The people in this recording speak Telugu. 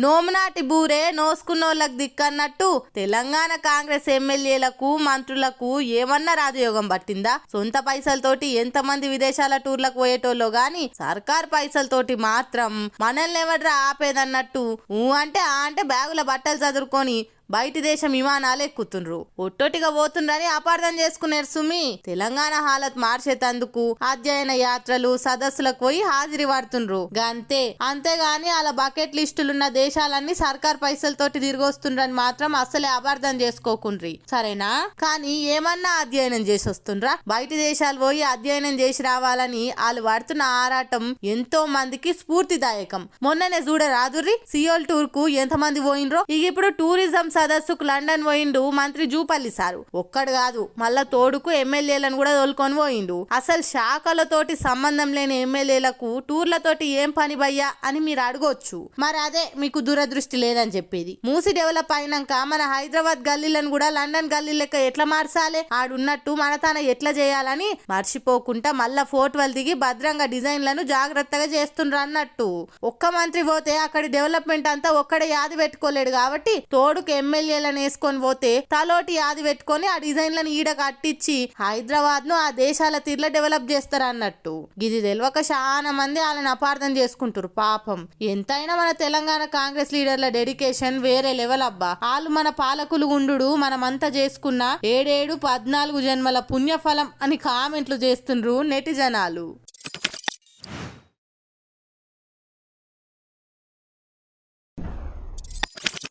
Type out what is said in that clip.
నోమునాటి బూరే నోసుకున్నోళ్ళకి దిక్కన్నట్టు తెలంగాణ కాంగ్రెస్ ఎమ్మెల్యేలకు మంత్రులకు ఏమన్నా రాజయోగం పట్టిందా? సొంత పైసలతోటి ఎంతమంది విదేశాల టూర్లకు పోయేటోళ్ళో గాని సర్కార్ పైసలతోటి మాత్రం మనల్ని ఎవడ్రా ఆపేదన్నట్టు అంటే అంటే బ్యాగుల బట్టలు చదురుకొని బయటి దేశం విమానాలు ఎక్కుతుండ్రు. ఒట్టొట్టిగా పోతుండ్రని అపార్థం చేసుకునేరు సుమి. తెలంగాణ హాలత్ మార్చేతందుకు అధ్యయన యాత్రలు సదస్సులకు పోయి హాజరీ పడుతుండ్రు గంతే. అంతేగాని అలా బకెట్ లిస్టులున్న దేశాలన్నీ సర్కార్ పైసలతోటి తిరిగొస్తుండ్రని మాత్రం అస్సలే అపార్థం చేసుకోకుండ్రి, సరేనా? కానీ ఏమన్నా అధ్యయనం చేసి వస్తుండ్రా? బయటి దేశాలు పోయి అధ్యయనం చేసి రావాలని వాళ్ళు పడుతున్న ఆరాటం ఎంతో మందికి స్ఫూర్తిదాయకం. మొన్ననే చూడరాదుర్రి సియోల్ టూర్ కు ఎంతమంది పోయినరో. ఇప్పుడు టూరిజం సదస్సుకు లండన్ పోయిండు మంత్రి జూపల్లి సారు. ఒక్కడు కాదు, మళ్ళా తోడుకు ఎమ్మెల్యేలను కూడా తోలుకొని పోయిండు. అసలు శాఖలతోటి సంబంధం లేని ఎమ్మెల్యేలకు టూర్లతోటి ఏం పని భయ్యా అని మీరు అడగొచ్చు. మరి అదే మీకు దూరదృష్టి లేదని చెప్పేది. మూసి డెవలప్ అయినాక మన హైదరాబాద్ గల్లీలను కూడా లండన్ గల్లీ లెక్క ఎట్లా మార్చాలి, ఆడున్నట్టు మన తన ఎట్లా చేయాలని మర్చిపోకుండా మళ్ళా ఫోటోలు దిగి భద్రంగా డిజైన్లను జాగ్రత్తగా చేస్తుండ్రు అన్నట్టు. ఒక్క మంత్రి పోతే అక్కడి డెవలప్మెంట్ అంతా ఒక్కడే యాది పెట్టుకోలేడు కాబట్టి తోడుకు ఎమ్మెల్యేలను వేసుకొని పోతే తలోటి యాది పెట్టుకొని ఆ డిజైన్లను ఈడ కట్టించి హైదరాబాద్ ను ఆ దేశాల తీర్ల డెవలప్ చేస్తారు అన్నట్టు. ఇది తెలియక చాలా మంది వాళ్ళని అపార్థం చేసుకుంటారు పాపం. ఎంతైనా మన తెలంగాణ కాంగ్రెస్ లీడర్ల డెడికేషన్ వేరే లెవెల్ అబ్బా. వాళ్ళు మన పాలకులు గుండు మనమంతా చేసుకున్న 7 14 జన్మల పుణ్యఫలం అని కామెంట్లు చేస్తుండ్రు నెటిజనాలు.